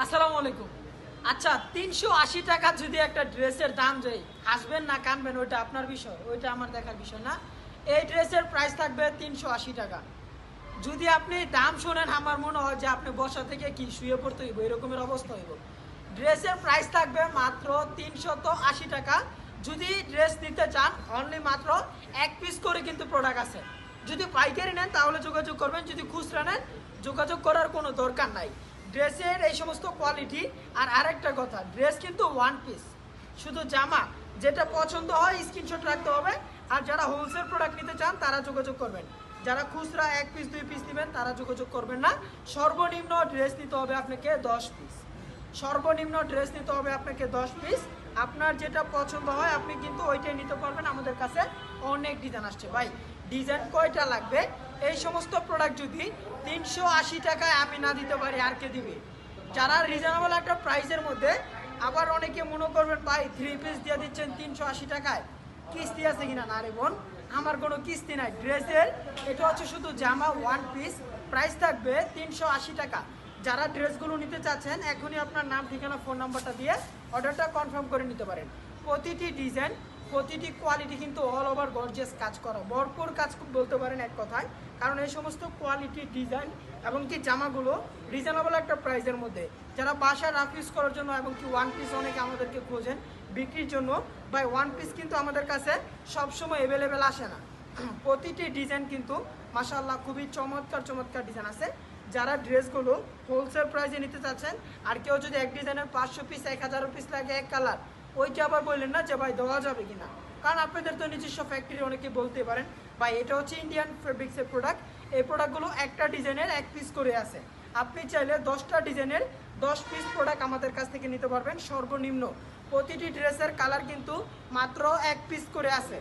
আসসালামু আলাইকুম। আচ্ছা, ৩৮০ টাকা যদি একটা ড্রেসের দাম যায়, হাসবেন না কানবেন ওইটা আপনার বিষয়, ওইটা আমার দেখার বিষয় না। এই ড্রেসের প্রাইস থাকবে ৩৮০ টাকা। যদি আপনি দাম শোনেন আমার মনে হয় যে আপনি বসা থেকে কি শুয়ে পড়তে হইব, এরকমের অবস্থা হইব। ড্রেসের প্রাইস থাকবে মাত্র ৩৮০ টাকা। যদি ড্রেস নিতে চান অনলি মাত্র এক পিস করে কিন্তু প্রোডাক্ট আছে। যদি পাইকারি নেন তাহলে যোগাযোগ করবেন, যদি খুচরা নেন যোগাযোগ করার কোনো দরকার নাই। ড্রেসের এই সমস্ত কোয়ালিটি। আর আরেকটা কথা, ড্রেস কিন্তু ওয়ান পিস, শুধু জামা। যেটা পছন্দ হয় স্ক্রিনশট রাখতে হবে। আর যারা হোলসেল প্রোডাক্ট নিতে চান তারা যোগাযোগ করবেন। যারা খুচরা এক পিস দুই পিস নেবেন তারা যোগাযোগ করবেন না। সর্বনিম্ন ড্রেস নিতে হবে আপনাকে 10 পিস। সর্বনিম্ন ড্রেস নিতে হবে আপনাকে 10 পিস। আপনার যেটা পছন্দ হয় আপনি কিন্তু ওইটাই নিতে পারবেন। আমাদের কাছে অনেক ডিজাইন আসছে ভাই। ডিজাইন কয়টা লাগবে? এই সমস্ত প্রোডাক্ট যদি ৩৮০ টাকায় আমি না দিতে পারি আর কে দিবে? যারা রিজনেবল একটা প্রাইসের মধ্যে। আবার অনেকে মনে করবেন ভাই 3 পিস দিয়ে দিচ্ছেন ৩৮০ টাকায়, কিস্তি আছে কিনা? না রে বোন, আমার কোনো কিস্তি নাই। ড্রেসের এটা হচ্ছে শুধু জামা ওয়ান পিস, প্রাইস থাকবে ৩৮০ টাকা। যারা ড্রেসগুলো নিতে চাচ্ছেন এখনই আপনার নাম ঠিকানা ফোন নাম্বারটা দিয়ে অর্ডারটা কনফার্ম করে নিতে পারেন। প্রতিটি ডিজাইন প্রতিটি কোয়ালিটি কিন্তু অল ওভার গর্জিয়াস কাজ করা, ভরপুর কাজ বলতে পারেন এক কথায়। কারণ এই সমস্ত কোয়ালিটি ডিজাইন এবং কি জামাগুলো রিজনেবল একটা প্রাইসের মধ্যে। যারা বাসায় রাফ ইউজ করার জন্য এবং কি ওয়ান পিস অনেকে আমাদেরকে খোঁজেন বিক্রির জন্য, বাই ওয়ান পিস কিন্তু আমাদের কাছে সবসময় অ্যাভেলেবেল আসে না। প্রতিটি ডিজাইন কিন্তু মাশাআল্লাহ খুবই চমৎকার চমৎকার ডিজাইন আছে। যারা ড্রেসগুলো হোলসেল প্রাইসে নিতে চাচ্ছেন, আর কেউ যদি এক ডিজাইনের 500 পিস 1000 পিস লাগে এক কালার, ওইটা আবার বললেন না যে ভাই দেওয়া যাবে কিনা। কারণ আপনাদের তো নিজস্ব ফ্যাক্টরি, অনেকে বলতে পারেন ভাই এটা হচ্ছে ইন্ডিয়ান ফেব্রিক্সের প্রোডাক্ট, এই প্রোডাক্টগুলো একটা ডিজাইনের এক পিস করে আছে। আপনি চাইলে 10টা ডিজাইনের 10 পিস প্রোডাক্ট আমাদের কাছ থেকে নিতে পারবেন সর্বনিম্ন। প্রতিটি ড্রেসের কালার কিন্তু মাত্র এক পিস করে আছে।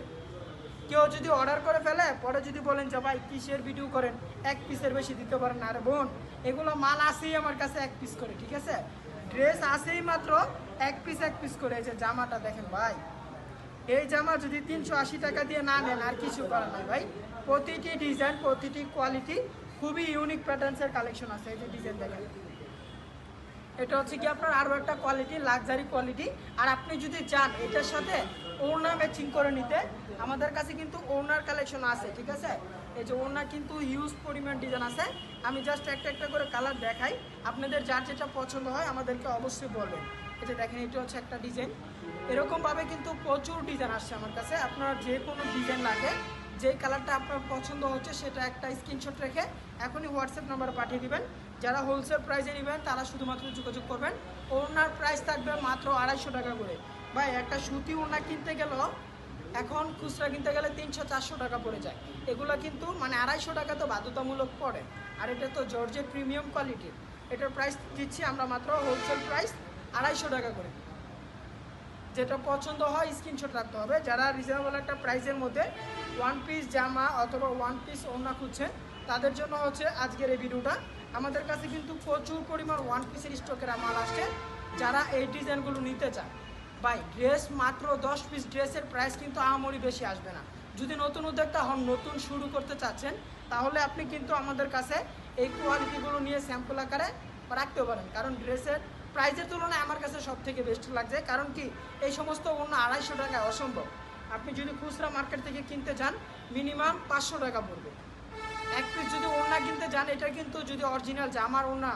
কেউ যদি অর্ডার করে ফেলে পরে যদি বলেন যে ভাই কিসের ভিডিও করেন, এক পিসের বেশি দিতে পারেন না। আরে বোন, এগুলো মাল আসেই আমার কাছে এক পিস করে, ঠিক আছে? ড্রেস আসেই মাত্র এক পিস করে। এই যে জামাটা দেখেন ভাই, এই জামা যদি ৩৮০ টাকা দিয়ে না নেন আর কিছু করার নাই ভাই। প্রতিটি ডিজাইন প্রতিটি কোয়ালিটি খুবই ইউনিক প্যাটার্নসের কালেকশন আছে। এই যে ডিজাইন দেখেন, এটা হচ্ছে কি আপনার আরও একটা কোয়ালিটি, লাক্সারি কোয়ালিটি। আর আপনি যদি চান এটার সাথে ওড়না ম্যাচিং করে নিতে, আমাদের কাছে কিন্তু ওড়নার কালেকশন আছে, ঠিক আছে? এই যে ওড়না কিন্তু হিউজ পরিমাণ ডিজাইন আছে। আমি জাস্ট একটা একটা করে কালার দেখাই, আপনাদের যার যেটা পছন্দ হয় আমাদেরকে অবশ্যই বলবেন। এই যে দেখেন, এটা হচ্ছে একটা ডিজাইন। এরকমভাবে কিন্তু প্রচুর ডিজাইন আসছে আমার কাছে। আপনার যে কোনো ডিজাইন লাগে, যে কালারটা আপনার পছন্দ হচ্ছে সেটা একটা স্ক্রিনশট রেখে এখনই হোয়াটসঅ্যাপ নাম্বারে পাঠিয়ে দিবেন। যারা হোলসেল প্রাইসে নেবেন তারা শুধুমাত্র যোগাযোগ করবেন। ওড়নার প্রাইস থাকবে মাত্র 250 টাকা করে। ভাই একটা সুতি ওড়না কিনতে গেলেও এখন খুচরা কিনতে গেলে 300-400 টাকা পড়ে যায়। এগুলো কিন্তু মানে 250 টাকা তো বাধ্যতামূলক পড়ে। আর এটা তো জর্জেট প্রিমিয়াম কোয়ালিটির। এটার প্রাইস দিচ্ছি আমরা মাত্র হোলসেল প্রাইস 250 টাকা করে। যেটা পছন্দ হয় স্ক্রিনশট রাখতে হবে। যারা রিজনেবল একটা প্রাইসের মধ্যে ওয়ান পিস জামা অথবা ওয়ান পিস ওড়না খুঁজছেন তাদের জন্য হচ্ছে আজকের এই ভিডিওটা। আমাদের কাছে কিন্তু প্রচুর পরিমাণ ওয়ান পিসের স্টকের মাল আসছে। যারা এই ডিজাইনগুলো নিতে চান ভাই, ড্রেস মাত্র 10 পিস, ড্রেসের প্রাইস কিন্তু আহামরি বেশি আসবে না। যদি নতুন উদ্যোক্তা হন, নতুন শুরু করতে চাচ্ছেন, তাহলে আপনি কিন্তু আমাদের কাছে এই কোয়ালিটিগুলো নিয়ে স্যাম্পল আকারে রাখতে পারেন। কারণ ড্রেসের প্রাইসের তুলনায় আমার কাছে সব থেকে বেস্ট লাগছে। কারণ কি, এই সমস্ত অন্য 250 টাকায় অসম্ভব। আপনি যদি খুচরা মার্কেট থেকে কিনতে যান মিনিমাম 500 টাকা পড়বে। এক পিস যদি ওড়না কিনতে যান, এটা কিন্তু যদি অরিজিনাল জামার ওড়না,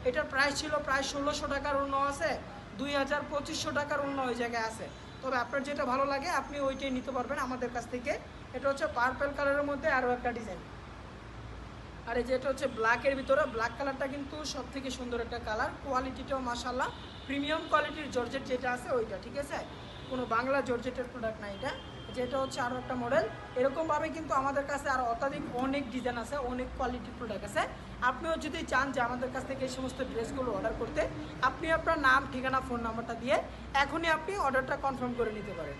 এটার প্রাইস ছিল প্রায় 1600 টাকার ওড়না আছে, 2000-2500 টাকার ওড়না ওই জায়গায় আছে। তবে আপনার যেটা ভালো লাগে আপনি ওইটাই নিতে পারবেন আমাদের কাছ থেকে। এটা হচ্ছে পার্পল কালারের মধ্যে আরও একটা ডিজাইন। আর এই যেটা হচ্ছে ব্ল্যাকের ভিতরে, ব্ল্যাক কালারটা কিন্তু সব থেকে সুন্দর একটা কালার। কোয়ালিটিটাও মাশাআল্লাহ প্রিমিয়াম কোয়ালিটির জর্জেট যেটা আছে ওইটা, ঠিক আছে? কোনো বাংলা জর্জেটের প্রোডাক্ট না এটা। যেটা হচ্ছে আরও একটা মডেল। এরকমভাবে কিন্তু আমাদের কাছে আরও অত্যাধিক অনেক ডিজাইন আছে, অনেক কোয়ালিটির প্রোডাক্ট আছে। আপনিও যদি চান যে আমাদের কাছ থেকে এই সমস্ত ড্রেসগুলো অর্ডার করতে, আপনি আপনার নাম ঠিকানা ফোন নাম্বারটা দিয়ে এখনই আপনি অর্ডারটা কনফার্ম করে নিতে পারেন।